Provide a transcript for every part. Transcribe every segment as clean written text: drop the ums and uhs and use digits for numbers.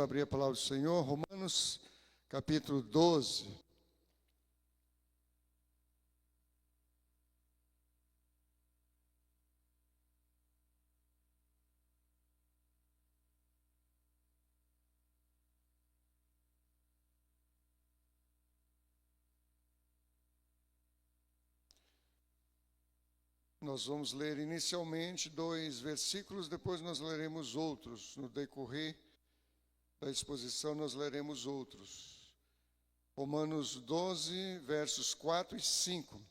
abrir a palavra do Senhor, Romanos, capítulo 12. Nós vamos ler inicialmente 2 versículos, depois nós leremos outros. No decorrer da exposição, nós leremos outros. Romanos 12, versos 4 e 5.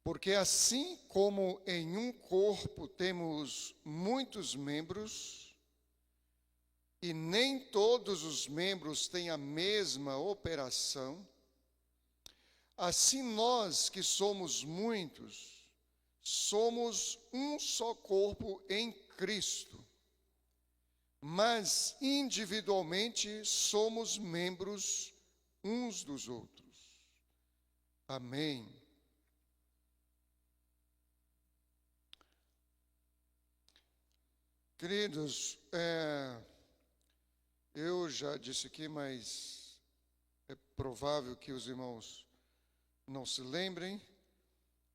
Porque assim como em um corpo temos muitos membros, e nem todos os membros têm a mesma operação, assim nós que somos muitos, somos um só corpo em Cristo, mas individualmente somos membros uns dos outros. Amém. Queridos, eu já disse aqui, mas é provável que os irmãos não se lembrem.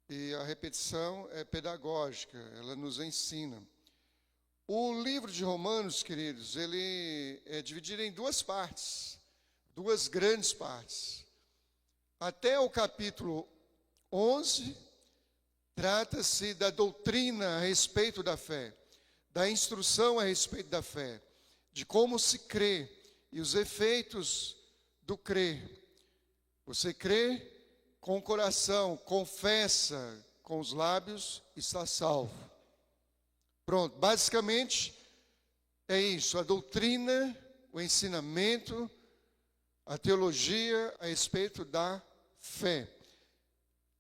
E a repetição é pedagógica, ela nos ensina. O livro de Romanos, queridos, ele é dividido em duas partes, duas grandes partes. Até o capítulo 11, trata-se da doutrina a respeito da fé, da instrução a respeito da fé, de como se crê e os efeitos do crer. Você crê com o coração, confessa com os lábios, está salvo. Pronto, basicamente é isso, a doutrina, o ensinamento, a teologia a respeito da fé.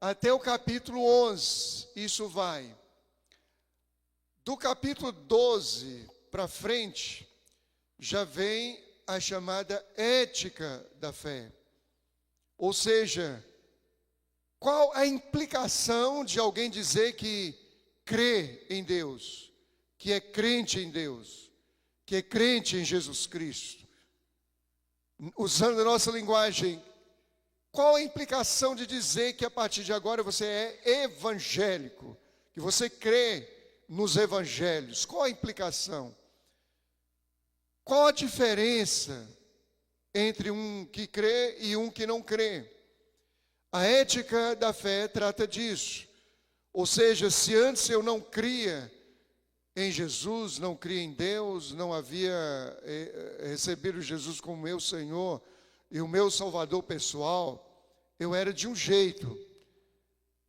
Até o capítulo 11, isso vai. Do capítulo 12 para frente, já vem a chamada ética da fé. Ou seja, qual a implicação de alguém dizer que crê em Deus, que é crente em Deus, que é crente em Jesus Cristo? Usando a nossa linguagem, qual a implicação de dizer que a partir de agora você é evangélico, que você crê nos evangelhos? Qual a implicação? Qual a diferença entre um que crê e um que não crê? A ética da fé trata disso. Ou seja, se antes eu não cria em Jesus, não cria em Deus, não havia recebido Jesus como meu Senhor e o meu Salvador pessoal, eu era de um jeito.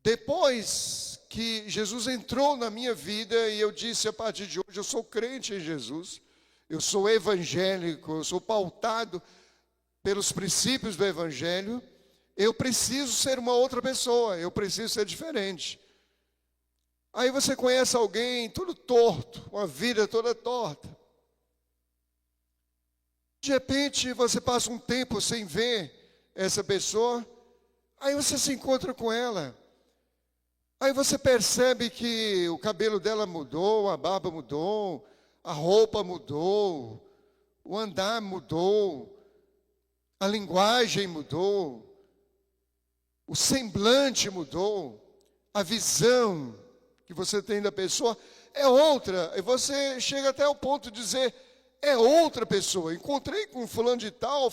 Depois que Jesus entrou na minha vida e eu disse, a partir de hoje eu sou crente em Jesus, eu sou evangélico, eu sou pautado pelos princípios do Evangelho, eu preciso ser uma outra pessoa, eu preciso ser diferente. Aí você conhece alguém todo torto, uma vida toda torta. De repente você passa um tempo sem ver essa pessoa, aí você se encontra com ela. Aí você percebe que o cabelo dela mudou, a barba mudou, a roupa mudou, o andar mudou, a linguagem mudou, o semblante mudou, a visão que você tem da pessoa é outra. E você chega até o ponto de dizer, é outra pessoa. Encontrei com fulano de tal,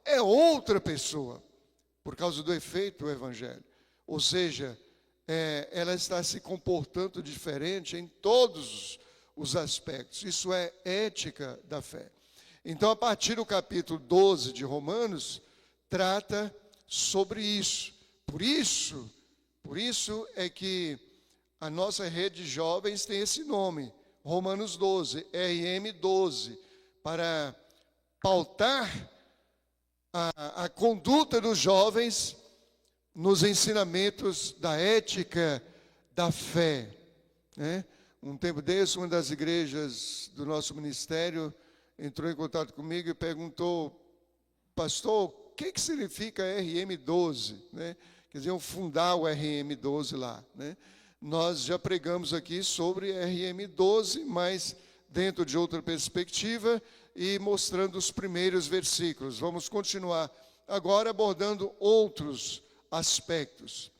é outra pessoa. Por causa do efeito do evangelho. Ou seja, ela está se comportando diferente em todos os aspectos. Isso é ética da fé. Então, a partir do capítulo 12 de Romanos, trata sobre isso. Por isso é que a nossa rede de jovens tem esse nome, Romanos 12, RM12, para pautar a conduta dos jovens nos ensinamentos da ética da fé. Né? Um tempo desse, uma das igrejas do nosso ministério entrou em contato comigo e perguntou, pastor, o que significa RM12? Né? Quer dizer, fundar o RM12 lá. Né? Nós já pregamos aqui sobre RM12, mas dentro de outra perspectiva, e mostrando os primeiros versículos. Vamos continuar agora abordando outros aspectos.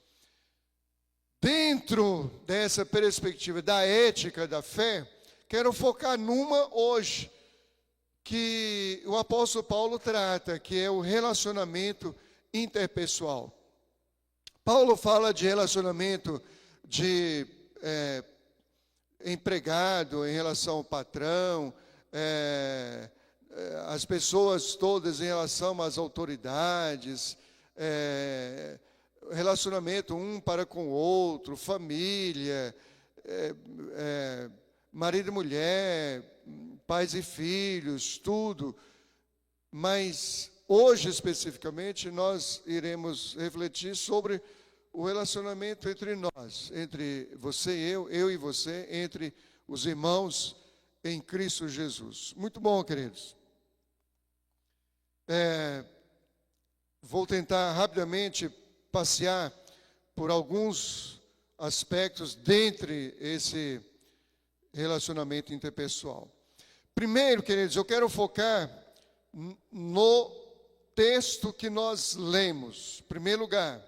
Dentro dessa perspectiva da ética da fé, quero focar numa hoje, que o apóstolo Paulo trata, que é o relacionamento interpessoal. Paulo fala de relacionamento de empregado em relação ao patrão, as pessoas todas em relação às autoridades, relacionamento um para com o outro, família, marido e mulher, pais e filhos, tudo. Mas hoje especificamente nós iremos refletir sobre o relacionamento entre nós, entre você e eu e você, entre os irmãos em Cristo Jesus. Muito bom, queridos. Vou tentar rapidamente passear por alguns aspectos dentre esse relacionamento interpessoal. Primeiro, queridos, eu quero focar no texto que nós lemos. Em primeiro lugar,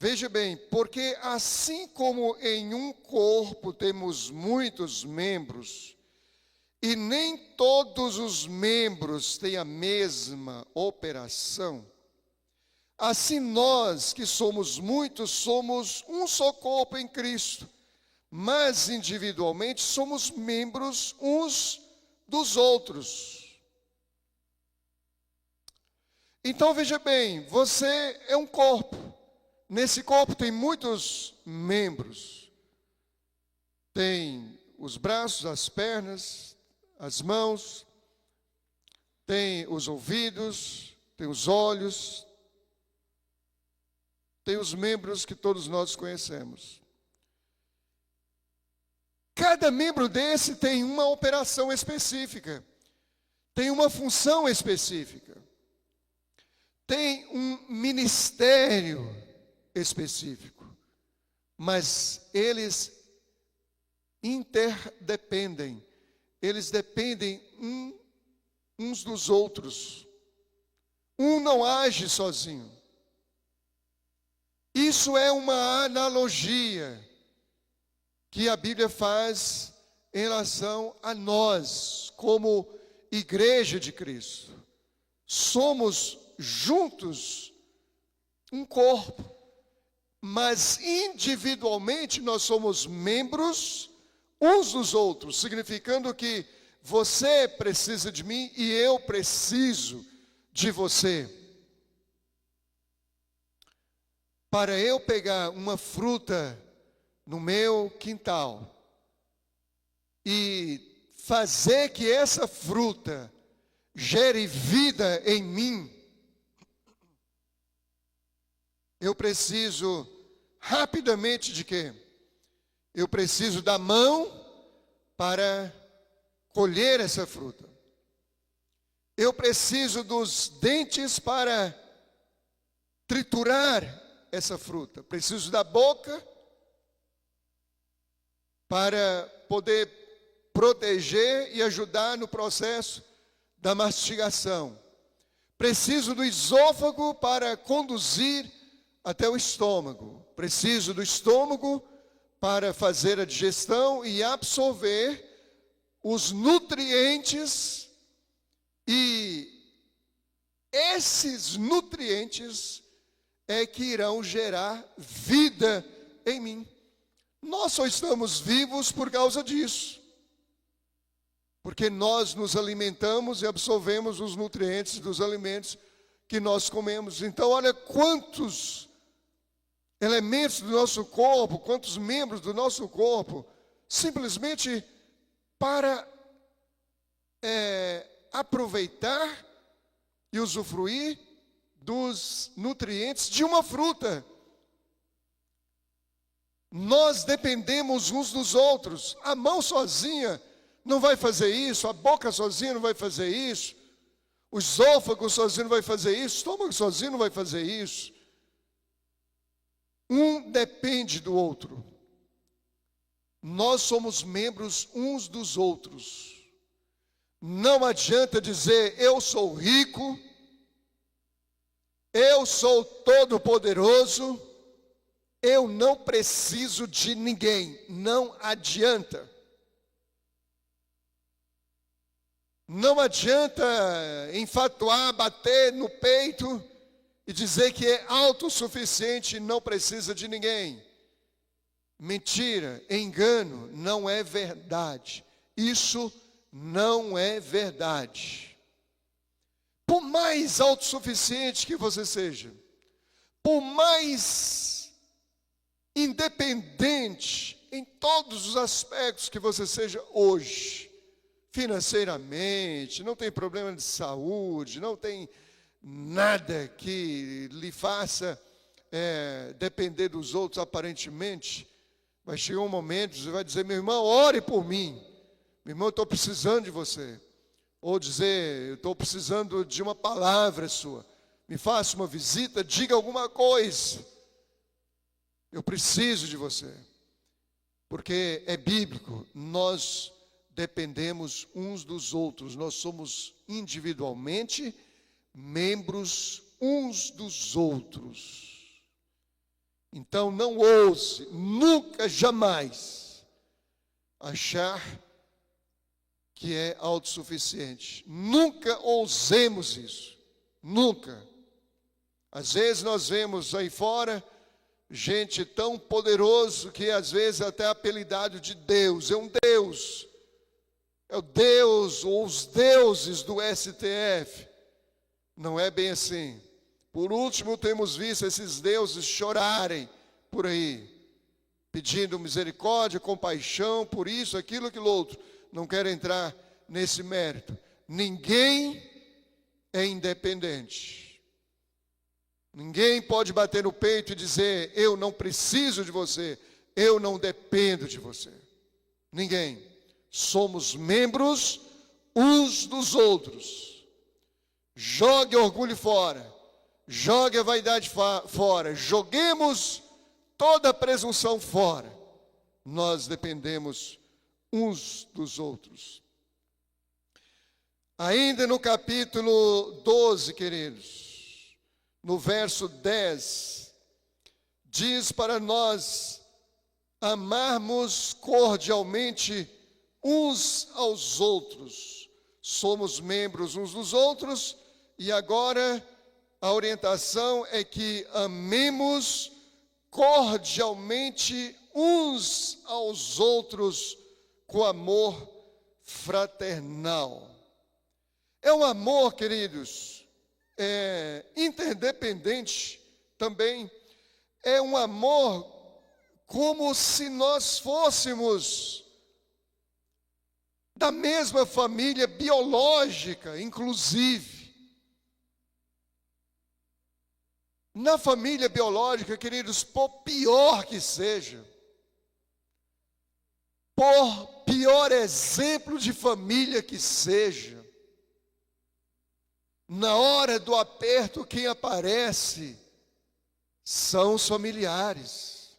veja bem, porque assim como em um corpo temos muitos membros, e nem todos os membros têm a mesma operação, assim nós, que somos muitos, somos um só corpo em Cristo, mas individualmente somos membros uns dos outros. Então veja bem, você é um corpo. Nesse corpo tem muitos membros. Tem os braços, as pernas, as mãos, tem os ouvidos, tem os olhos, tem os membros que todos nós conhecemos. Cada membro desse tem uma operação específica, tem uma função específica, tem um ministério específico, mas eles interdependem, eles dependem uns dos outros. Um não age sozinho. Isso é uma analogia que a Bíblia faz em relação a nós, como igreja de Cristo. Somos juntos um corpo, mas individualmente nós somos membros uns dos outros, significando que você precisa de mim e eu preciso de você. Para eu pegar uma fruta no meu quintal e fazer que essa fruta gere vida em mim, eu preciso rapidamente de quê? Eu preciso da mão para colher essa fruta. Eu preciso dos dentes para triturar essa fruta. Preciso da boca para poder proteger e ajudar no processo da mastigação. Preciso do esôfago para conduzir até o estômago. Preciso do estômago para fazer a digestão e absorver os nutrientes, e esses nutrientes é que irão gerar vida em mim. Nós só estamos vivos por causa disso, porque nós nos alimentamos e absorvemos os nutrientes dos alimentos que nós comemos. Então, olha quantos elementos do nosso corpo, quantos membros do nosso corpo, simplesmente para aproveitar e usufruir dos nutrientes de uma fruta. Nós dependemos uns dos outros. A mão sozinha não vai fazer isso, a boca sozinha não vai fazer isso, o esôfago sozinho não vai fazer isso, o estômago sozinho não vai fazer isso. Um depende do outro. Nós somos membros uns dos outros. Não adianta dizer, eu sou rico, eu sou todo-poderoso, eu não preciso de ninguém. Não adianta. Não adianta enfatuar, bater no peito e dizer que é autossuficiente e não precisa de ninguém. Mentira, engano, não é verdade. Isso não é verdade. Por mais autossuficiente que você seja, por mais independente em todos os aspectos que você seja hoje, financeiramente, não tem problema de saúde, não tem nada que lhe faça depender dos outros aparentemente, vai chegar um momento, você vai dizer, meu irmão, ore por mim. Meu irmão, eu estou precisando de você. Ou dizer, eu estou precisando de uma palavra sua. Me faça uma visita, diga alguma coisa. Eu preciso de você. Porque é bíblico, nós dependemos uns dos outros. Nós somos individualmente membros uns dos outros. Então não ouse, nunca, jamais, achar que é autossuficiente. Nunca ousemos isso. Nunca. Às vezes nós vemos aí fora gente tão poderoso que às vezes até é apelidado de Deus. É um Deus. É o Deus ou os deuses do STF. Não é bem assim. Por último, temos visto esses deuses chorarem por aí, pedindo misericórdia, compaixão, por isso, aquilo, aquilo outro. Não quero entrar nesse mérito. Ninguém é independente. Ninguém pode bater no peito e dizer, eu não preciso de você, eu não dependo de você. Ninguém. Somos membros uns dos outros. Jogue orgulho fora. Jogue a vaidade fora. Joguemos toda a presunção fora. Nós dependemos uns dos outros. Ainda no capítulo 12, queridos, no verso 10, diz para nós amarmos cordialmente uns aos outros. Somos membros uns dos outros e agora a orientação é que amemos cordialmente uns aos outros com amor fraternal. É um amor, queridos, interdependente também. É um amor como se nós fôssemos da mesma família biológica, inclusive. Na família biológica, queridos, por pior que seja, por pior exemplo de família que seja, na hora do aperto, quem aparece são os familiares.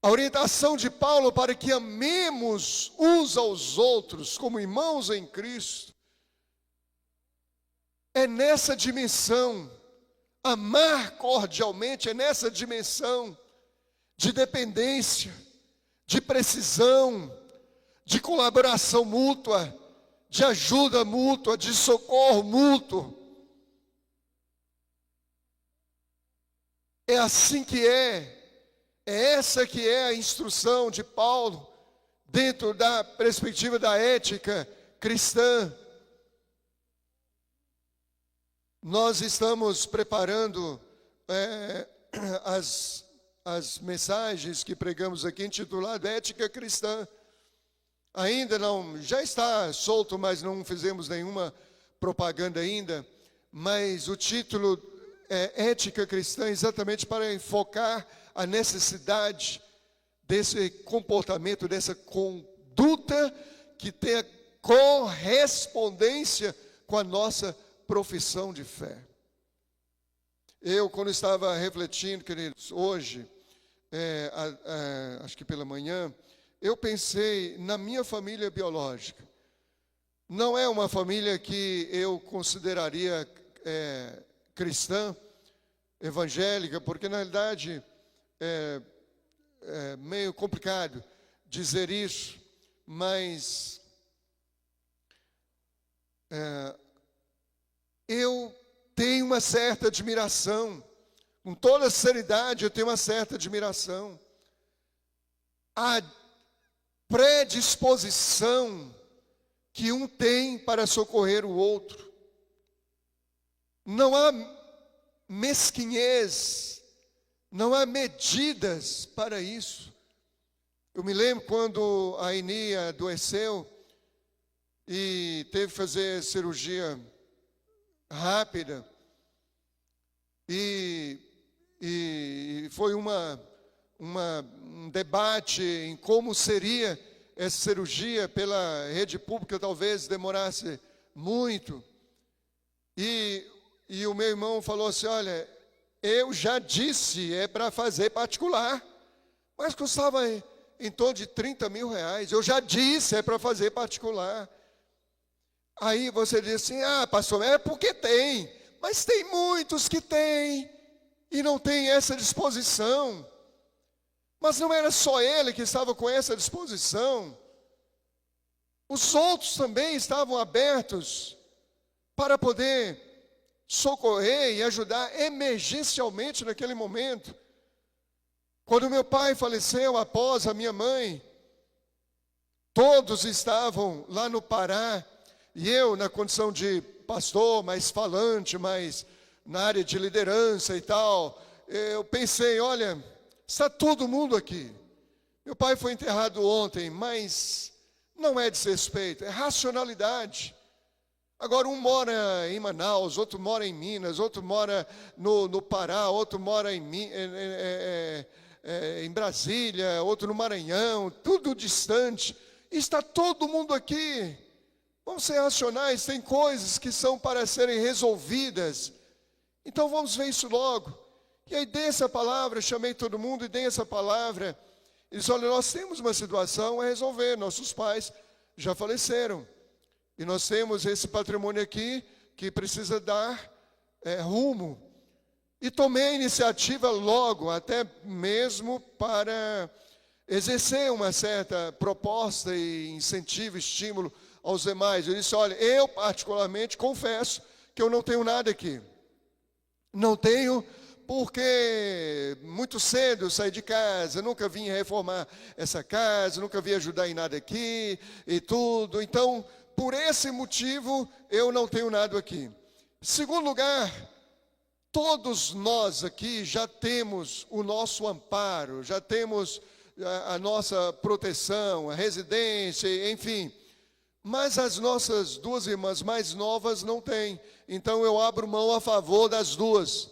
A orientação de Paulo para que amemos uns aos outros como irmãos em Cristo é nessa dimensão. Amar cordialmente é nessa dimensão de dependência, de precisão, de colaboração mútua, de ajuda mútua, de socorro mútuo. É assim que é essa que é a instrução de Paulo, dentro da perspectiva da ética cristã. Nós estamos preparando as mensagens que pregamos aqui, intitulado Ética Cristã. Ainda não, já está solto, mas não fizemos nenhuma propaganda ainda. Mas o título é Ética Cristã, exatamente para enfocar a necessidade desse comportamento, dessa conduta que tenha correspondência com a nossa profissão de fé. Eu, quando estava refletindo, queridos, hoje, acho que pela manhã, eu pensei na minha família biológica. não é uma família que eu consideraria cristã, evangélica, porque na realidade é meio complicado dizer isso, mas eu tenho uma certa admiração, com toda sinceridade eu tenho uma certa admiração. A predisposição que um tem para socorrer o outro. Não há mesquinhez, não há medidas para isso. Eu me lembro quando a Aini adoeceu e teve que fazer cirurgia rápida, e foi um debate em como seria essa cirurgia pela rede pública, talvez demorasse muito. E o meu irmão falou assim: olha, eu já disse, é para fazer particular, mas custava em torno de 30 mil reais. Eu já disse, é para fazer particular. Aí você diz assim: ah, pastor, é porque tem. Mas tem muitos que têm e não tem essa disposição. Mas não era só ele que estava com essa disposição. Os outros também estavam abertos para poder socorrer e ajudar emergencialmente naquele momento. Quando meu pai faleceu após a minha mãe, todos estavam lá no Pará, e eu, na condição de pastor, mais falante, mais na área de liderança e tal, eu pensei: olha, está todo mundo aqui. Meu pai foi enterrado ontem, mas não é desrespeito, é racionalidade. Agora, um mora em Manaus, outro mora em Minas, outro mora no Pará, outro mora em Brasília, outro no Maranhão, tudo distante. E está todo mundo aqui. Vamos ser racionais, tem coisas que são para serem resolvidas. Então vamos ver isso logo. E aí dei essa palavra, chamei todo mundo e dei essa palavra. Eles olha, nós temos uma situação a resolver, nossos pais já faleceram. E nós temos esse patrimônio aqui que precisa dar rumo. E tomei a iniciativa logo, até mesmo para exercer uma certa proposta e incentivo, estímulo aos demais. Eu disse: olha, eu particularmente confesso que eu não tenho nada aqui. Não tenho, porque muito cedo eu saí de casa, nunca vim reformar essa casa, nunca vim ajudar em nada aqui e tudo. Então, por esse motivo, eu não tenho nada aqui. Segundo lugar, todos nós aqui já temos o nosso amparo, já temos a nossa proteção, a residência, enfim. Mas as nossas duas irmãs mais novas não têm. Então eu abro mão a favor das duas.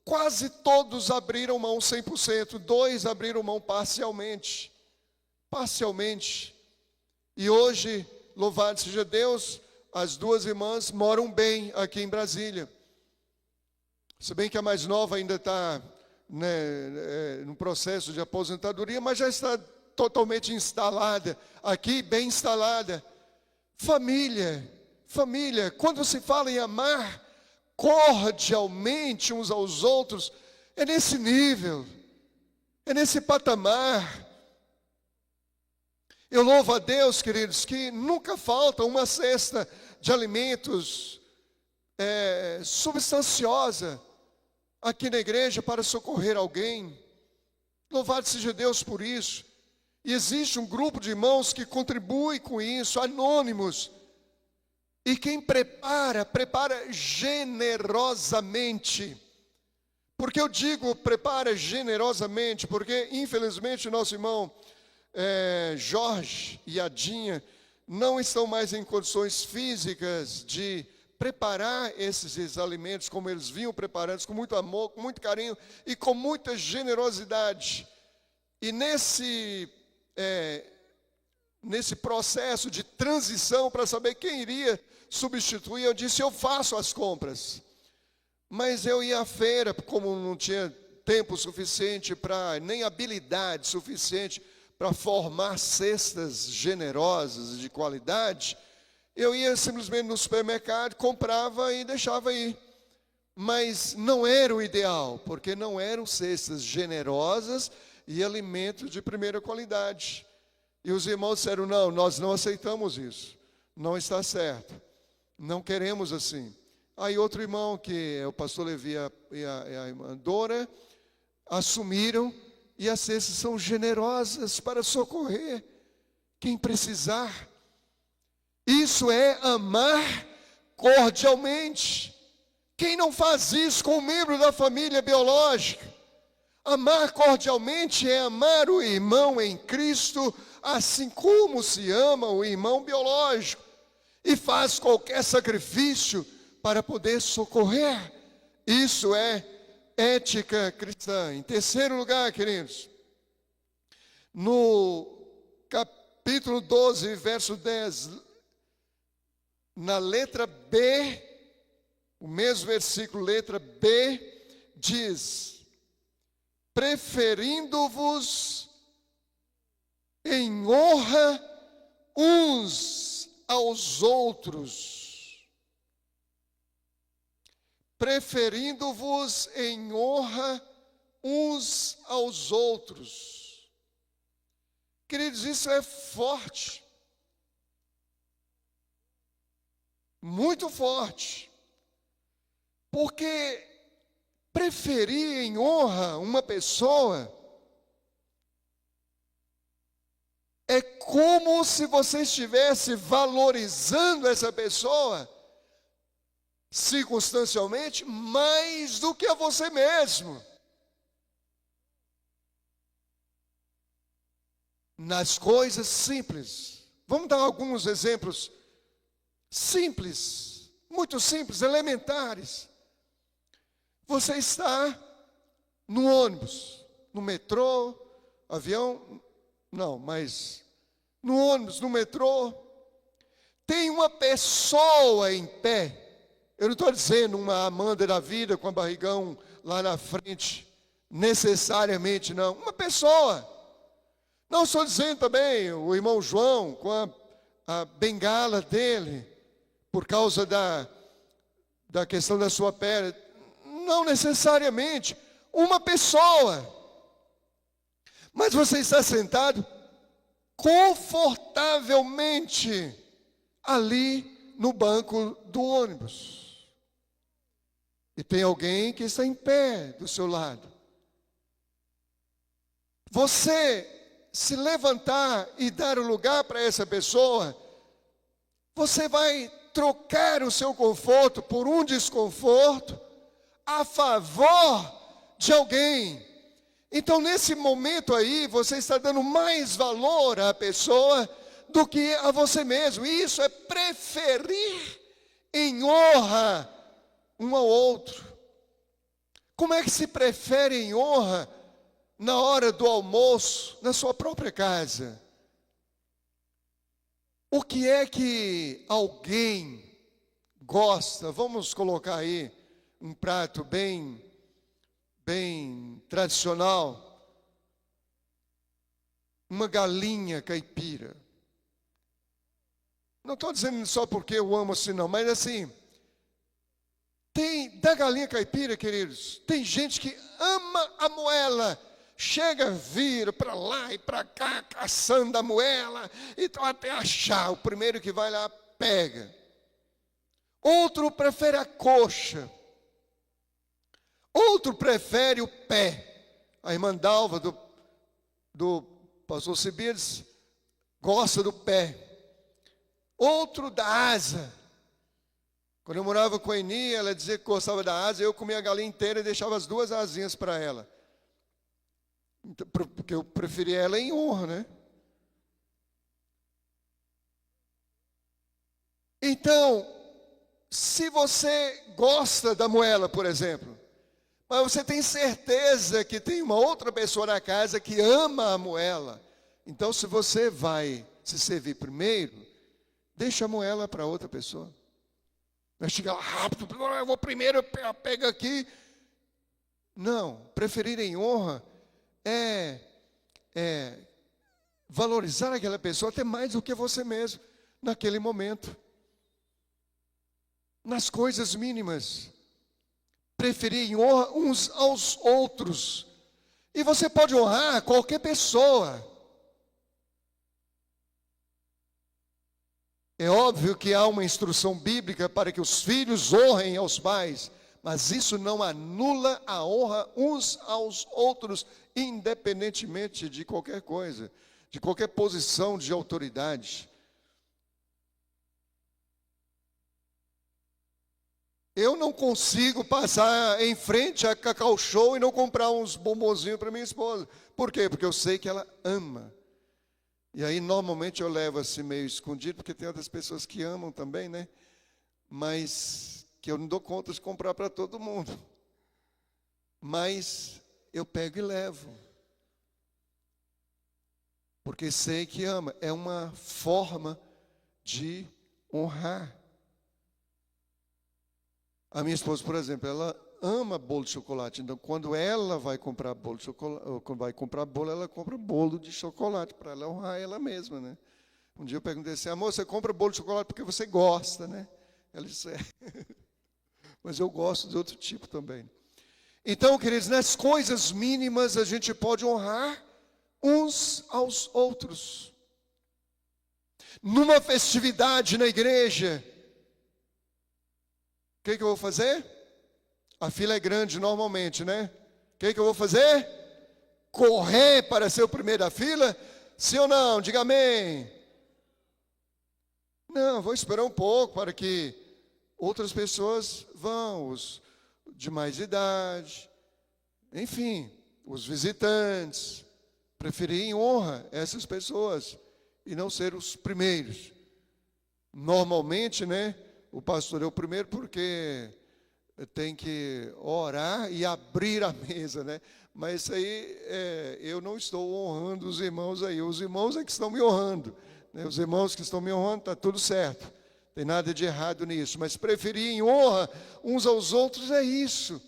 Quase todos abriram mão 100%. 2 abriram mão parcialmente. Parcialmente. E hoje, louvado seja Deus, as duas irmãs moram bem aqui em Brasília. Se bem que a mais nova ainda está no processo de aposentadoria, mas já está totalmente instalada aqui, bem instalada. Família, quando se fala em amar cordialmente uns aos outros, é nesse nível, é nesse patamar. Eu louvo a Deus, queridos, que nunca falta uma cesta de alimentos substanciosa aqui na igreja para socorrer alguém. Louvado seja Deus por isso. E existe um grupo de irmãos que contribui com isso, anônimos. E quem prepara generosamente. Porque eu digo prepara generosamente, porque infelizmente nosso irmão Jorge e Adinha não estão mais em condições físicas de preparar esses alimentos como eles vinham preparando, com muito amor, com muito carinho e com muita generosidade. E nesse processo de transição para saber quem iria substituir, eu disse: eu faço as compras. Mas eu ia à feira, como não tinha tempo suficiente nem habilidade suficiente para formar cestas generosas de qualidade, Eu ia simplesmente no supermercado, comprava e deixava aí. Mas não era o ideal, porque não eram cestas generosas e alimentos de primeira qualidade. E os irmãos disseram, não, nós não aceitamos isso. Não está certo. Não queremos assim. Aí outro irmão, que é o pastor Levi e a irmã Dora, assumiram, e as cestas são generosas para socorrer quem precisar. Isso é amar cordialmente. Quem não faz isso com um membro da família biológica? Amar cordialmente é amar o irmão em Cristo, assim como se ama o irmão biológico, e faz qualquer sacrifício para poder socorrer. Isso é ética cristã. Em terceiro lugar, queridos, no capítulo 12, verso 10, na letra B, o mesmo versículo, letra B, diz: preferindo-vos em honra uns aos outros. Preferindo-vos em honra uns aos outros. Queridos, isso é forte. Muito forte. Porque preferir em honra uma pessoa é como se você estivesse valorizando essa pessoa circunstancialmente mais do que a você mesmo. Nas coisas simples. Vamos dar alguns exemplos simples, muito simples, elementares. Você está no ônibus, no metrô, avião, não, mas no ônibus, no metrô, tem uma pessoa em pé. Eu não estou dizendo uma Amanda da vida com a barrigão lá na frente, necessariamente não. Uma pessoa. Não estou dizendo também o irmão João com a bengala dele, por causa da questão da sua pele. Não necessariamente. Uma pessoa. Mas você está sentado confortavelmente ali no banco do ônibus. E tem alguém que está em pé do seu lado. Você se levantar e dar o lugar para essa pessoa, você vai trocar o seu conforto por um desconforto a favor de alguém. Então, nesse momento aí, você está dando mais valor à pessoa do que a você mesmo. E isso é preferir em honra um ao outro. Como é que se prefere em honra na hora do almoço, na sua própria casa? O que é que alguém gosta? Vamos colocar aí um prato bem tradicional. Uma galinha caipira. Não estou dizendo só porque eu amo assim não, mas assim, da galinha caipira, queridos, tem gente que ama a moela. Chega, vira para lá e para cá, caçando a moela, então até achar, o primeiro que vai lá, pega. Outro prefere a coxa. Outro prefere o pé. A irmã Dalva, do pastor Cibides, gosta do pé. Outro da asa. Quando eu morava com a Eni, ela dizia que gostava da asa, eu comia a galinha inteira e deixava as duas asinhas para ela. Então, porque eu preferia ela em honra, né? Então, se você gosta da moela, por exemplo, mas você tem certeza que tem uma outra pessoa na casa que ama a moela, então se você vai se servir primeiro, deixa a moela para outra pessoa. Vai chegar lá rápido, eu vou primeiro, pega aqui. Não, preferir em honra é valorizar aquela pessoa até mais do que você mesmo, naquele momento. nas coisas mínimas. Preferir honra uns aos outros. E você pode honrar qualquer pessoa. É óbvio que há uma instrução bíblica para que os filhos honrem aos pais, mas isso não anula a honra uns aos outros, independentemente de qualquer coisa, de qualquer posição de autoridade. Eu não consigo passar em frente a Cacau Show e não comprar uns bombonzinhos para minha esposa. Por quê? Porque eu sei que ela ama. E aí, normalmente, eu levo assim meio escondido, porque tem outras pessoas que amam também, né? Mas que eu não dou conta de comprar para todo mundo. Mas eu pego e levo. Porque sei que ama. É uma forma de honrar. A minha esposa, por exemplo, ela ama bolo de chocolate. Então, quando ela vai comprar bolo de chocolate, ou quando vai comprar bolo, ela compra bolo de chocolate para ela honrar ela mesma, né? Um dia eu perguntei assim: amor, você compra bolo de chocolate porque você gosta, né? Ela disse: é. Mas eu gosto de outro tipo também. Então, queridos, nas coisas mínimas a gente pode honrar uns aos outros. Numa festividade na igreja, o que eu vou fazer? A fila é grande normalmente, né? O que eu vou fazer? Correr para ser o primeiro da fila? Sim ou não? Diga amém. Não, vou esperar um pouco para que outras pessoas vão, os de mais idade, enfim, os visitantes. Preferir em honra essas pessoas e não ser os primeiros. Normalmente, né? O pastor é o primeiro porque tem que orar e abrir a mesa, né? Mas isso aí, eu não estou honrando os irmãos aí. Os irmãos é que estão me honrando, né? Os irmãos que estão me honrando, está tudo certo. Não tem nada de errado nisso. Mas preferir em honra uns aos outros é isso.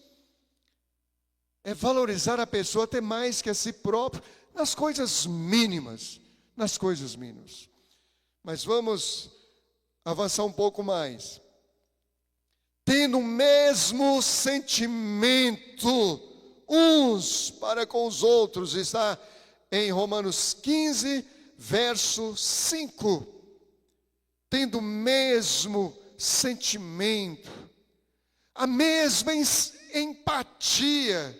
É valorizar a pessoa até mais que a si próprio, nas coisas mínimas. Nas coisas mínimas. Mas vamos avançar um pouco mais. Tendo o mesmo sentimento uns para com os outros. Está em Romanos 15, verso 5. Tendo o mesmo sentimento, a mesma empatia,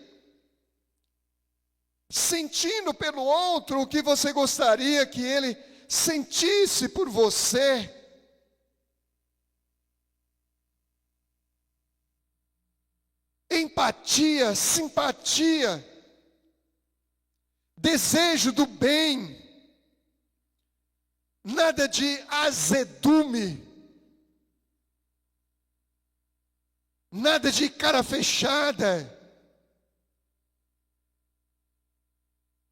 sentindo pelo outro o que você gostaria que ele sentisse por você. Empatia, simpatia, desejo do bem, nada de azedume, nada de cara fechada,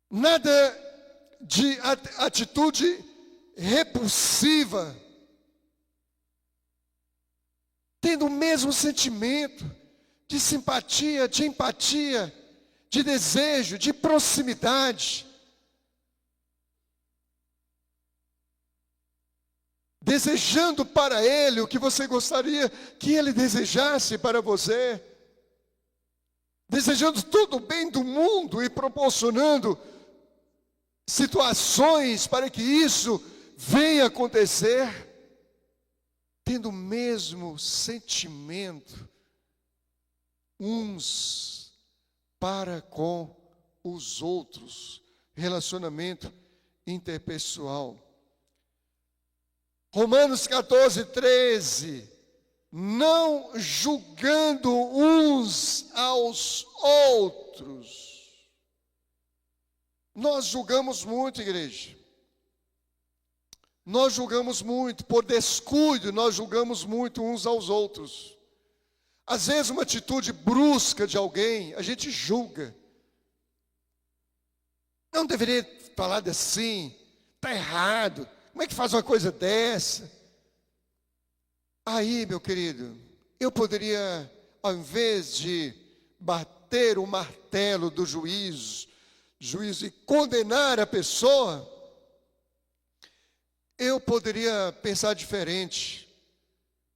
nada de atitude repulsiva, tendo o mesmo sentimento de simpatia, de empatia, de desejo, de proximidade. Desejando para ele o que você gostaria que ele desejasse para você. Desejando todo o bem do mundo e proporcionando situações para que isso venha acontecer. Tendo o mesmo sentimento uns para com os outros. Relacionamento interpessoal. Romanos 14, 13. Não julgando uns aos outros. Nós julgamos muito, igreja. Nós julgamos muito. Por descuido, nós julgamos muito uns aos outros. Às vezes uma atitude brusca de alguém, a gente julga. Não deveria falar assim, está errado. Como é que faz uma coisa dessa? Aí, meu querido, eu poderia, ao invés de bater o martelo do juízo e condenar a pessoa, eu poderia pensar diferente.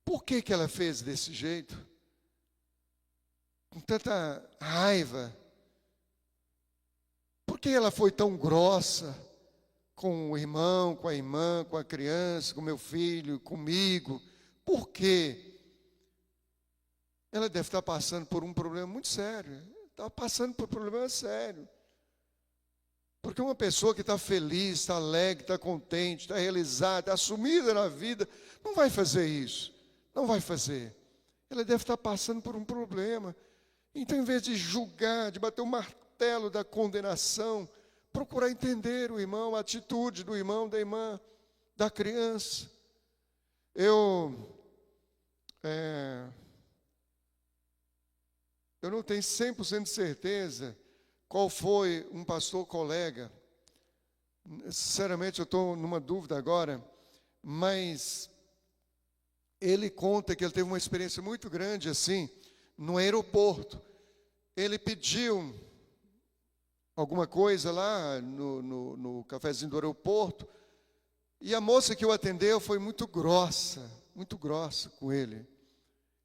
por que ela fez desse jeito? Com tanta raiva. Por que ela foi tão grossa com o irmão, com a irmã, com a criança, com meu filho, comigo? Por quê? Ela deve estar passando por um problema muito sério. Está passando por um problema sério. Porque uma pessoa que está feliz, está alegre, está contente, está realizada, está assumida na vida, não vai fazer isso. Não vai fazer. Ela deve estar passando por um problema. Então, em vez de julgar, de bater o martelo da condenação, procurar entender o irmão, a atitude do irmão, da irmã, da criança. Eu não tenho 100% de certeza qual foi um pastor colega. Sinceramente, eu estou numa dúvida agora, mas ele conta que ele teve uma experiência muito grande assim, no aeroporto. Ele pediu alguma coisa lá no cafezinho do aeroporto, e a moça que o atendeu foi muito grossa com ele.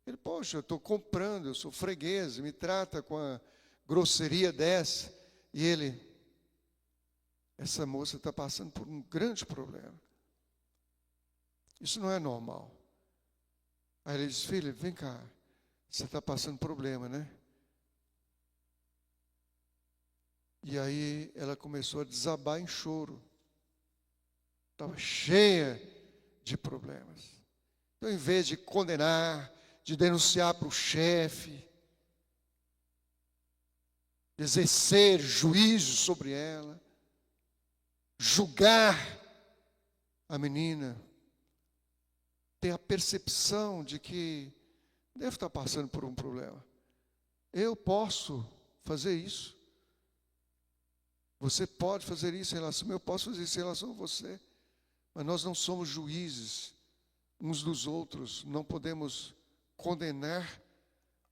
Ele, poxa, eu estou comprando, eu sou freguês, me trata com a grosseria dessa. E ele, essa moça está passando por um grande problema. Isso não é normal. Aí ele diz, filha, vem cá, você está passando problema, né? E aí ela começou a desabar em choro. Estava cheia de problemas. Então, em vez de condenar, de denunciar para o chefe, de exercer juízo sobre ela, julgar a menina, ter a percepção de que deve estar passando por um problema. Eu posso fazer isso. Você pode fazer isso em relação a mim, eu posso fazer isso em relação a você. Mas nós não somos juízes uns dos outros, não podemos condenar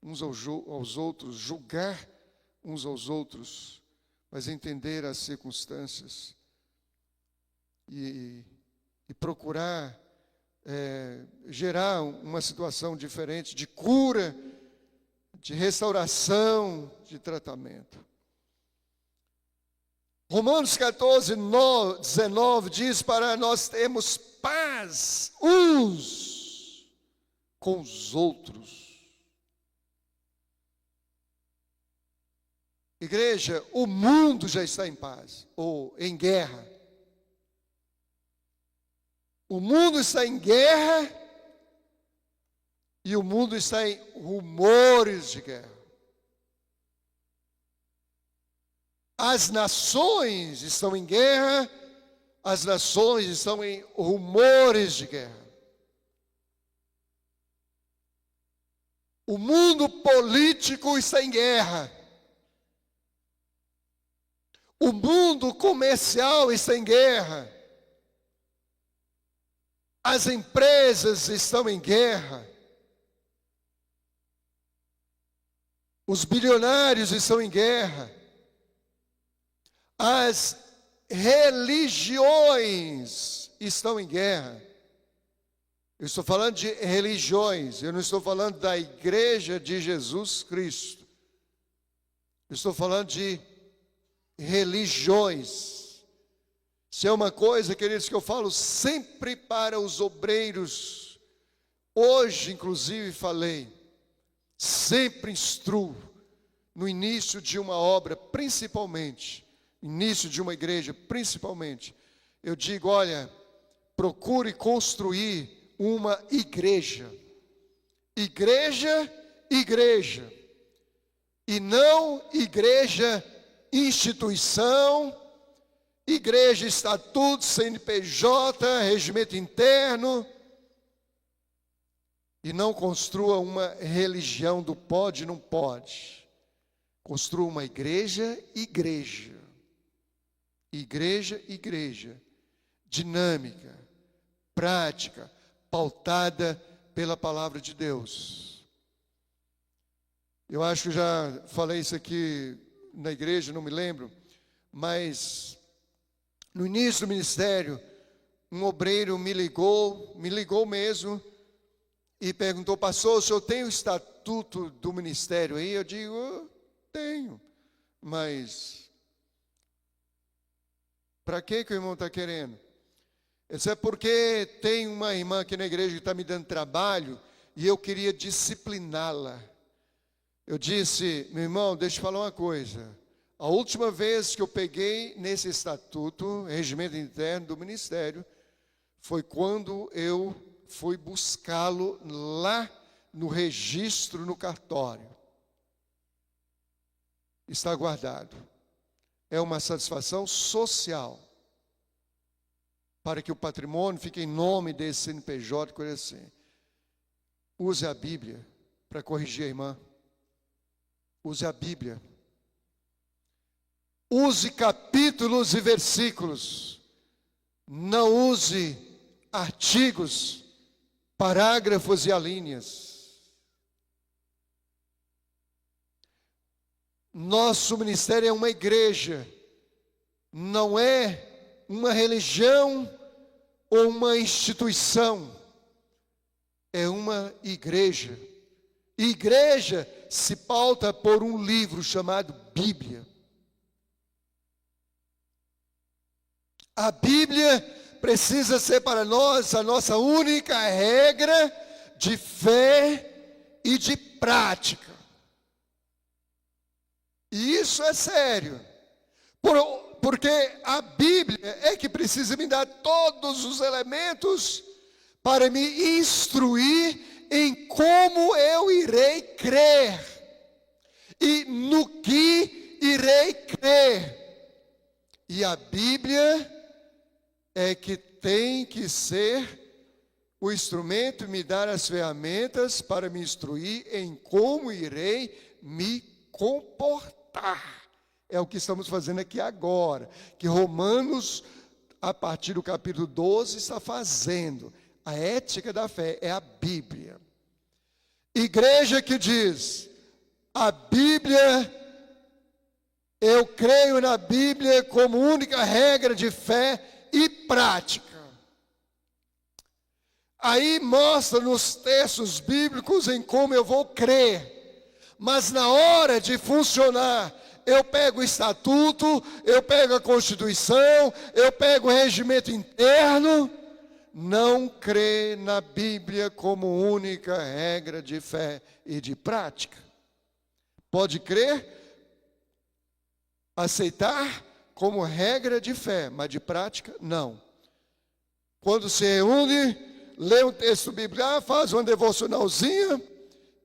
uns aos outros, julgar uns aos outros, mas entender as circunstâncias e procurar gerar uma situação diferente de cura, de restauração, de tratamento. Romanos 14, 19 diz para nós termos paz uns com os outros. Igreja, o mundo já está em paz, ou em guerra. O mundo está em guerra e o mundo está em rumores de guerra. As nações estão em guerra, as nações estão em rumores de guerra. O mundo político está em guerra. O mundo comercial está em guerra. As empresas estão em guerra. Os bilionários estão em guerra. As religiões estão em guerra. Eu estou falando de religiões, eu não estou falando da igreja de Jesus Cristo. Eu estou falando de religiões. Isso é uma coisa, queridos, que eu falo sempre para os obreiros. Hoje, inclusive, falei, sempre instruo, no início de uma obra, principalmente, início de uma igreja, principalmente, eu digo, olha, procure construir uma igreja. Igreja, igreja. E não igreja, instituição, igreja, estatuto, CNPJ, regimento interno. E não construa uma religião do pode e não pode. Construa uma igreja, igreja. Igreja, igreja, dinâmica, prática, pautada pela palavra de Deus. Eu acho que já falei isso aqui na igreja, não me lembro, mas no início do ministério, um obreiro me ligou mesmo, e perguntou: pastor, o senhor tem o estatuto do ministério aí? Eu digo: tenho, mas para que o irmão está querendo? Ele disse: é porque tem uma irmã aqui na igreja que está me dando trabalho e eu queria discipliná-la. Eu disse: meu irmão, deixa eu falar uma coisa. A última vez que eu peguei nesse estatuto, regimento interno do ministério, foi quando eu fui buscá-lo lá no registro, no cartório. Está guardado. É uma satisfação social, para que o patrimônio fique em nome desse CNPJ, coisa assim. Use a Bíblia para corrigir a irmã. Use a Bíblia. Use capítulos e versículos. Não use artigos, parágrafos e alíneas. Nosso ministério é uma igreja, não é uma religião ou uma instituição. É uma igreja. Igreja se pauta por um livro chamado Bíblia. A Bíblia precisa ser para nós a nossa única regra de fé e de prática. E isso é sério. Porque a Bíblia é que precisa me dar todos os elementos para me instruir em como eu irei crer e no que irei crer. E a Bíblia é que tem que ser o instrumento e me dar as ferramentas para me instruir em como irei me comportar. É o que estamos fazendo aqui agora, que Romanos, a partir do capítulo 12, está fazendo. A ética da fé é a Bíblia. Igreja que diz: a Bíblia, eu creio na Bíblia como única regra de fé e prática. Aí mostra nos textos bíblicos em como eu vou crer. Mas na hora de funcionar, eu pego o estatuto, eu pego a Constituição, eu pego o regimento interno. Não crê na Bíblia como única regra de fé e de prática. Pode crer, aceitar como regra de fé, mas de prática, não. Quando se reúne, lê um texto bíblico, faz uma devocionalzinha,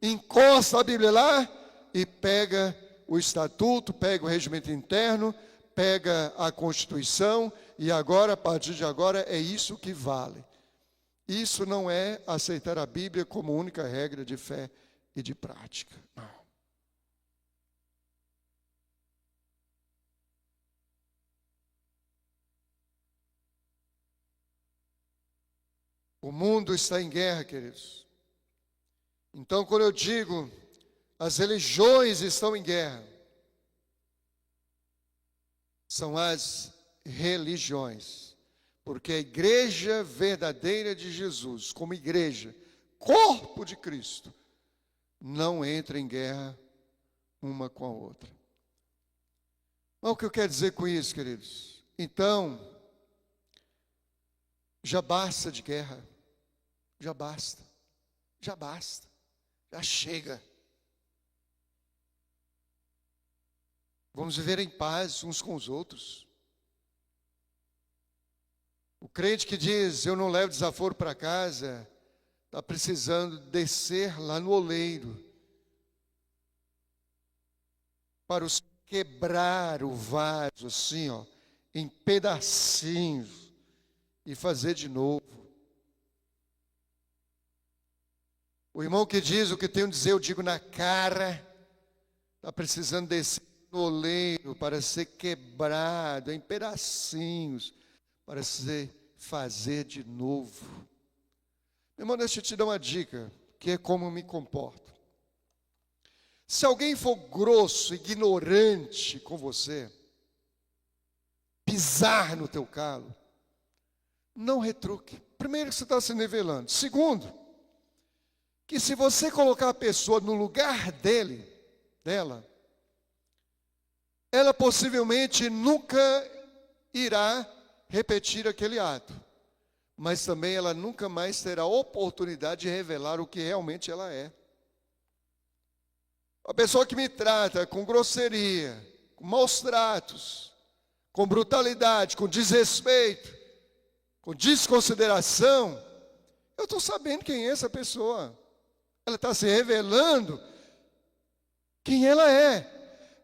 encosta a Bíblia lá e pega o estatuto, pega o regimento interno, pega a Constituição, e agora, a partir de agora, é isso que vale. Isso não é aceitar a Bíblia como única regra de fé e de prática, não. O mundo está em guerra, queridos. Então, quando eu digo, as religiões estão em guerra, são as religiões. Porque a igreja verdadeira de Jesus, como igreja, corpo de Cristo, não entra em guerra uma com a outra. Mas o que eu quero dizer com isso, queridos? Então, já basta de guerra. Já basta, já basta, já chega. Vamos viver em paz uns com os outros. O crente que diz: eu não levo desaforo para casa, está precisando descer lá no oleiro para os quebrar o vaso assim, em pedacinhos e fazer de novo. O irmão que diz: o que tenho a dizer eu digo na cara, está precisando descer no oleiro para ser quebrado em pedacinhos, para se fazer de novo. Meu irmão, deixa eu te dar uma dica, que é como eu me comporto. Se alguém for grosso, ignorante com você, pisar no teu calo, não retruque. Primeiro, que você está se nivelando. Segundo, que se você colocar a pessoa no lugar dela, ela possivelmente nunca irá repetir aquele ato, mas também ela nunca mais terá oportunidade de revelar o que realmente ela é. A pessoa que me trata com grosseria, com maus tratos, com brutalidade, com desrespeito, com desconsideração, eu estou sabendo quem é essa pessoa. Ela está se revelando quem ela é.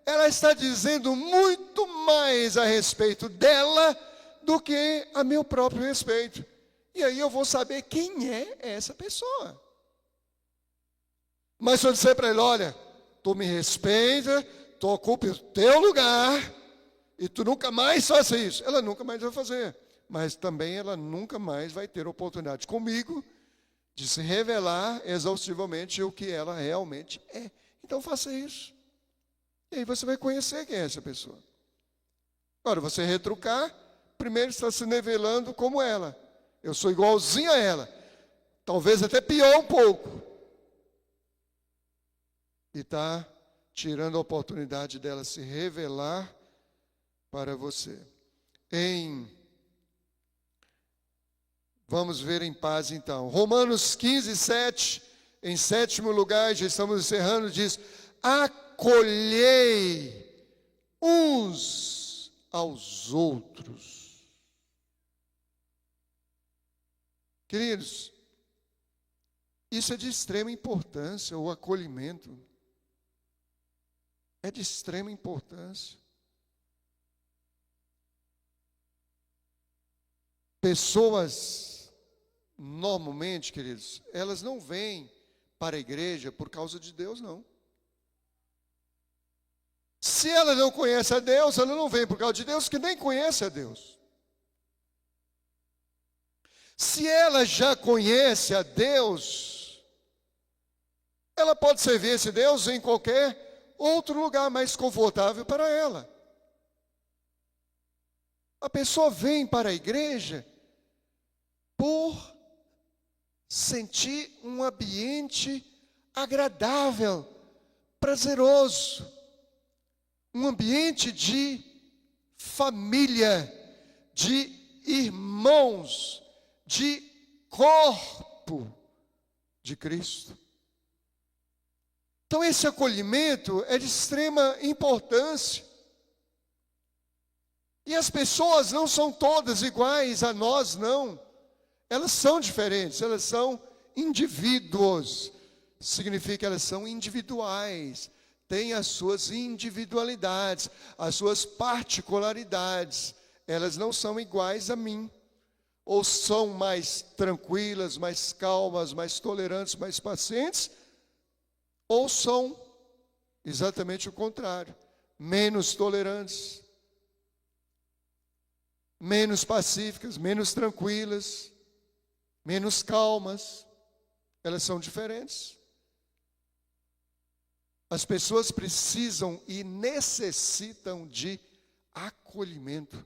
Ela está dizendo muito mais a respeito dela do que a meu próprio respeito. E aí eu vou saber quem é essa pessoa. Mas se eu disser para ele, olha, tu me respeita, tu ocupa o teu lugar, e tu nunca mais faça isso. Ela nunca mais vai fazer. Mas também ela nunca mais vai ter oportunidade comigo de se revelar exaustivamente o que ela realmente é. Então faça isso. E aí você vai conhecer quem é essa pessoa. Agora, você retrucar, primeiro está se nivelando como ela. Eu sou igualzinho a ela. Talvez até pior um pouco. E está tirando a oportunidade dela se revelar para você. Vamos ver em paz então. Romanos 15, 7, em sétimo lugar, já estamos encerrando, diz: acolhei uns aos outros. Queridos, isso é de extrema importância, o acolhimento. É de extrema importância. Pessoas, normalmente, queridos, elas não vêm para a igreja por causa de Deus, não. Se ela não conhece a Deus, ela não vem por causa de Deus, que nem conhece a Deus. Se ela já conhece a Deus, ela pode servir esse Deus em qualquer outro lugar mais confortável para ela. A pessoa vem para a igreja por sentir um ambiente agradável, prazeroso, um ambiente de família, de irmãos, de corpo de Cristo. Então esse acolhimento é de extrema importância. E as pessoas não são todas iguais a nós, não. Elas são diferentes, elas são indivíduos. Significa que elas são individuais, têm as suas individualidades, as suas particularidades. Elas não são iguais a mim. Ou são mais tranquilas, mais calmas, mais tolerantes, mais pacientes, ou são exatamente o contrário, menos tolerantes, menos pacíficas, menos tranquilas, menos calmas. Elas são diferentes. As pessoas precisam e necessitam de acolhimento.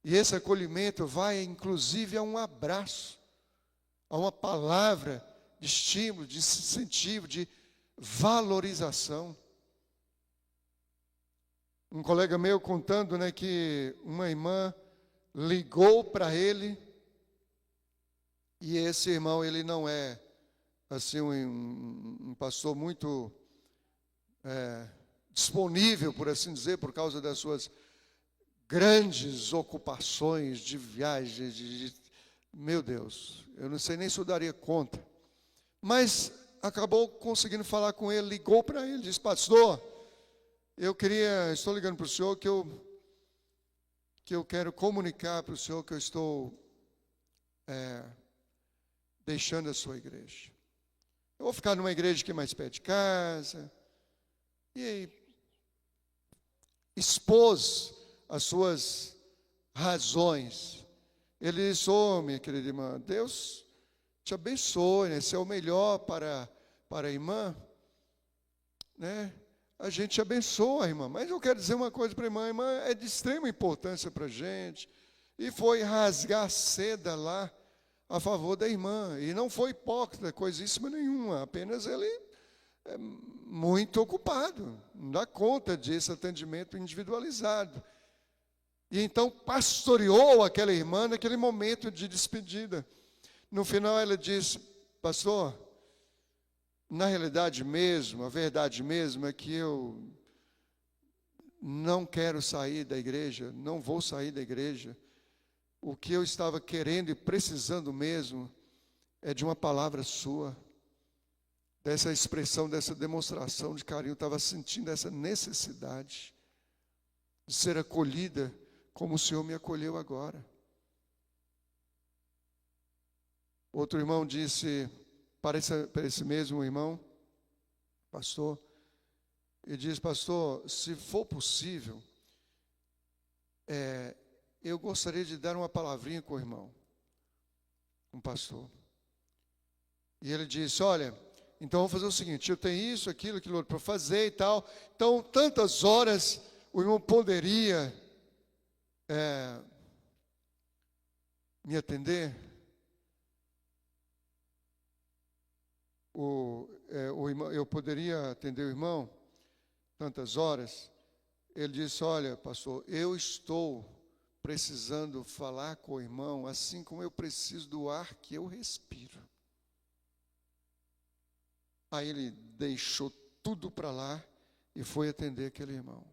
E esse acolhimento vai inclusive a um abraço, a uma palavra de estímulo, de incentivo, de valorização. Um colega meu contando, que uma irmã ligou para ele, e esse irmão, ele não é assim um pastor muito disponível, por assim dizer, por causa das suas grandes ocupações de viagens, meu Deus, eu não sei nem se eu daria conta. Mas acabou conseguindo falar com ele, ligou para ele, disse: pastor, estou ligando para o senhor que eu quero comunicar para o senhor que eu estou deixando a sua igreja. Eu vou ficar numa igreja que é mais perto de casa. E aí, expôs as suas razões. Ele disse: minha querida irmã, Deus te abençoe, esse é o melhor para a irmã, a gente abençoa a irmã, mas eu quero dizer uma coisa para a irmã é de extrema importância para a gente. E foi rasgar a seda lá, a favor da irmã. E não foi hipócrita, coisíssima nenhuma, apenas ele é muito ocupado, não dá conta desse atendimento individualizado. E então pastoreou aquela irmã naquele momento de despedida. No final ela disse: pastor, na realidade mesmo, a verdade mesmo é que eu não quero sair da igreja, não vou sair da igreja. O que eu estava querendo e precisando mesmo é de uma palavra sua, dessa expressão, dessa demonstração de carinho. Eu estava sentindo essa necessidade de ser acolhida como o Senhor me acolheu agora. Outro irmão disse para esse mesmo irmão, pastor, ele diz: pastor, se for possível, eu gostaria de dar uma palavrinha com o irmão, com o pastor. E ele disse: olha, então vamos fazer o seguinte, eu tenho isso, aquilo outro para fazer e tal. Então, tantas horas o irmão poderia me atender? Eu poderia atender o irmão tantas horas? Ele disse: olha, pastor, eu estou precisando falar com o irmão, assim como eu preciso do ar que eu respiro. Aí ele deixou tudo para lá e foi atender aquele irmão.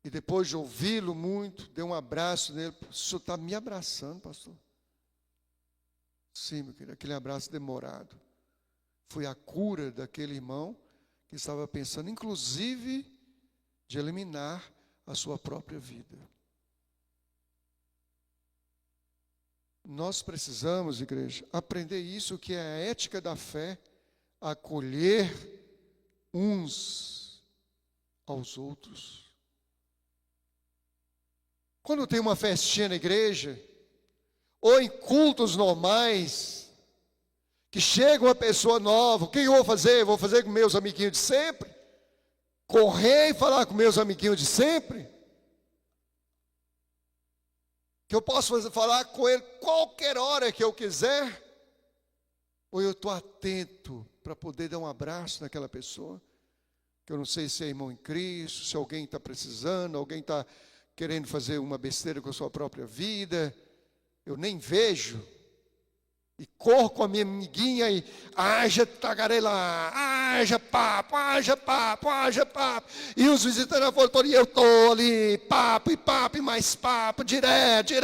E depois de ouvi-lo muito, deu um abraço nele. O senhor está me abraçando, pastor? Sim, meu querido, aquele abraço demorado foi a cura daquele irmão que estava pensando, inclusive, de eliminar a sua própria vida. Nós precisamos, igreja, aprender isso que é a ética da fé, acolher uns aos outros. Quando tem uma festinha na igreja, ou em cultos normais, que chega uma pessoa nova, o que eu vou fazer? Vou fazer com meus amiguinhos de sempre? Correr e falar com meus amiguinhos de sempre? Que eu posso falar com ele qualquer hora que eu quiser? Ou eu estou atento para poder dar um abraço naquela pessoa? Que eu não sei se é irmão em Cristo, se alguém está precisando, alguém está querendo fazer uma besteira com a sua própria vida. Eu nem vejo. E corro com a minha amiguinha e haja tagarelar, haja papo, haja papo, haja papo. E os visitantes foram, e eu estou ali, papo e mais papo, direto.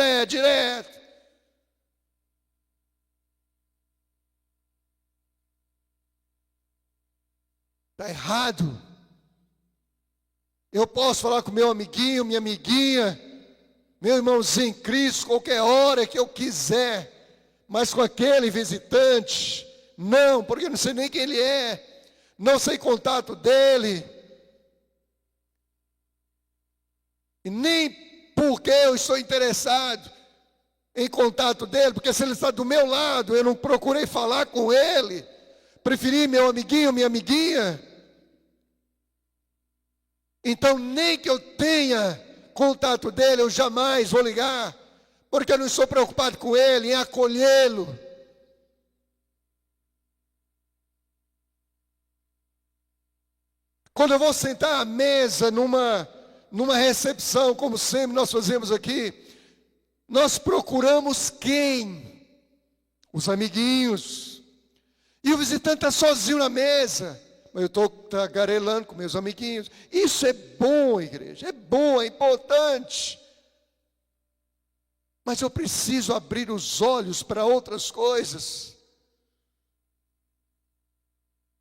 Está errado. Eu posso falar com meu amiguinho, minha amiguinha, meu irmãozinho em Cristo, qualquer hora que eu quiser. Mas com aquele visitante, não, porque eu não sei nem quem ele é, não sei contato dele, e nem porque eu estou interessado em contato dele, porque se ele está do meu lado, eu não procurei falar com ele, preferi meu amiguinho, minha amiguinha. Então, nem que eu tenha contato dele, eu jamais vou ligar, porque eu não estou preocupado com ele, em acolhê-lo. Quando eu vou sentar à mesa numa recepção, como sempre nós fazemos aqui, nós procuramos quem? Os amiguinhos. E o visitante está sozinho na mesa, mas eu estou tagarelando com meus amiguinhos. Isso é bom, igreja, é bom, é importante. Mas eu preciso abrir os olhos para outras coisas,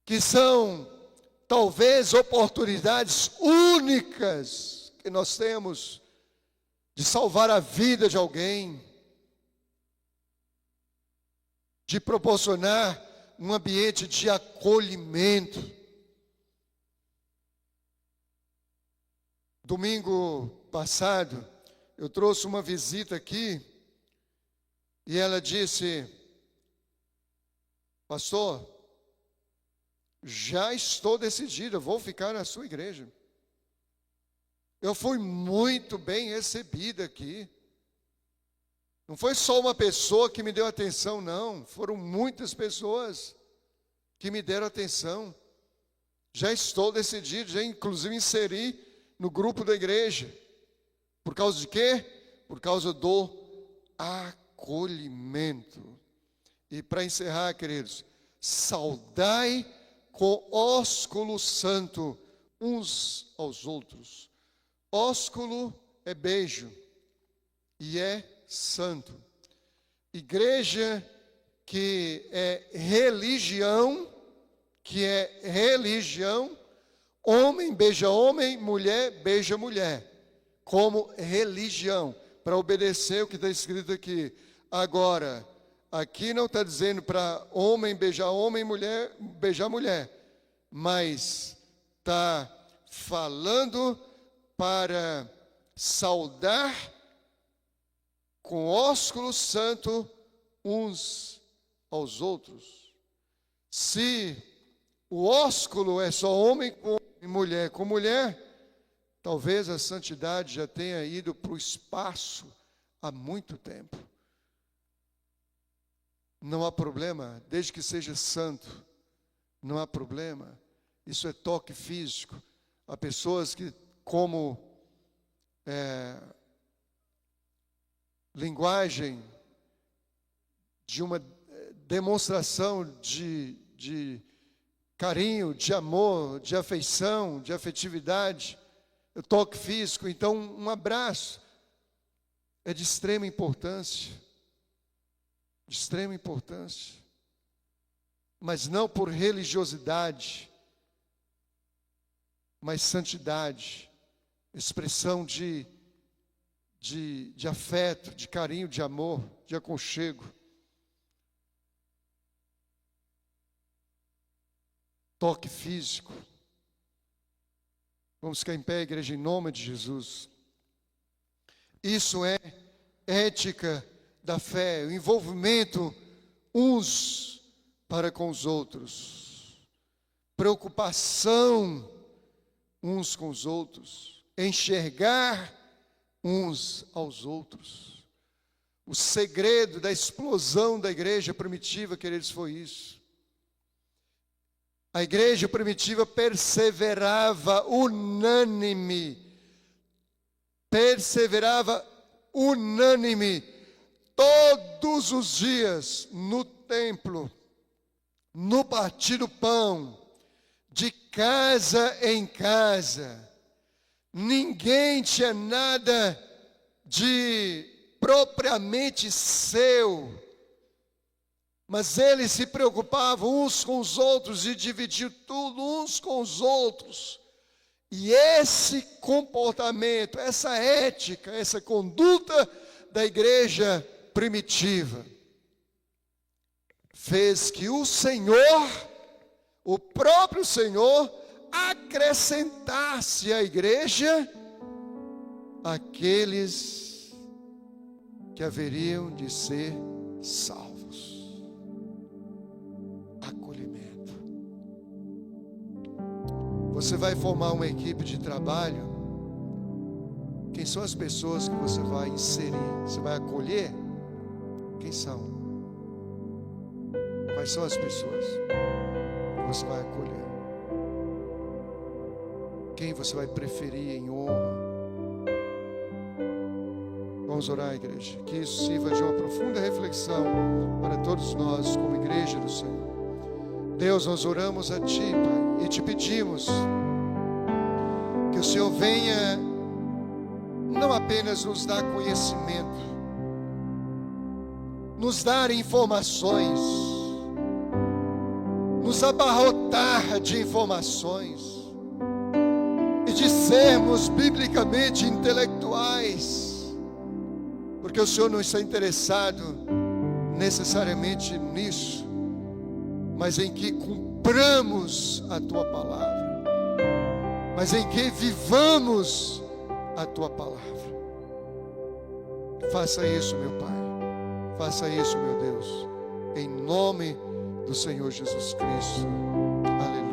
que são talvez oportunidades únicas que nós temos de salvar a vida de alguém, de proporcionar um ambiente de acolhimento. Domingo passado, eu trouxe uma visita aqui, e ela disse: pastor, já estou decidida, vou ficar na sua igreja. Eu fui muito bem recebida aqui. Não foi só uma pessoa que me deu atenção, não. Foram muitas pessoas que me deram atenção. Já estou decidido, já inclusive inseri no grupo da igreja. Por causa de quê? Por causa do acolhimento. E para encerrar, queridos, saudai com ósculo santo uns aos outros. Ósculo é beijo e é santo. Igreja que é religião, homem beija homem, mulher beija mulher, como religião, para obedecer o que está escrito aqui. Agora, aqui não está dizendo para homem beijar homem, mulher beijar mulher, mas está falando para saudar com ósculo santo uns aos outros. Se o ósculo é só homem com homem, mulher com mulher, talvez a santidade já tenha ido para o espaço há muito tempo. Não há problema, desde que seja santo, não há problema. Isso é toque físico. Há pessoas que, como linguagem de uma demonstração de carinho, de amor, de afeição, de afetividade, o toque físico. Então, um abraço é de extrema importância. De extrema importância. Mas não por religiosidade, mas santidade, expressão de afeto, de carinho, de amor, de aconchego. Toque físico. Vamos ficar em pé, igreja, em nome de Jesus. Isso é ética da fé, o envolvimento uns para com os outros, preocupação uns com os outros, enxergar uns aos outros. O segredo da explosão da igreja primitiva, queridos, foi isso. A igreja primitiva perseverava unânime, todos os dias no templo, no partir do pão, de casa em casa. Ninguém tinha nada de propriamente seu, mas eles se preocupavam uns com os outros e dividiam tudo uns com os outros. E esse comportamento, essa ética, essa conduta da igreja primitiva fez que o Senhor, o próprio Senhor, acrescentasse à igreja aqueles que haveriam de ser salvos. Acolhimento. Você vai formar uma equipe de trabalho. Quem são as pessoas que você vai inserir? Você vai acolher? Quem são? Quais são as pessoas que você vai acolher? Quem você vai preferir em honra? Vamos orar, igreja. Que isso sirva de uma profunda reflexão para todos nós, como igreja do Senhor. Deus, nós oramos a Ti, Pai, e te pedimos que o Senhor venha não apenas nos dar conhecimento, nos dar informações, nos abarrotar de informações e de sermos biblicamente intelectuais, porque o Senhor não está interessado necessariamente nisso, mas em que cumpramos a Tua palavra, mas em que vivamos a Tua palavra. Faça isso, meu Pai, faça isso, meu Deus, em nome do Senhor Jesus Cristo. Aleluia.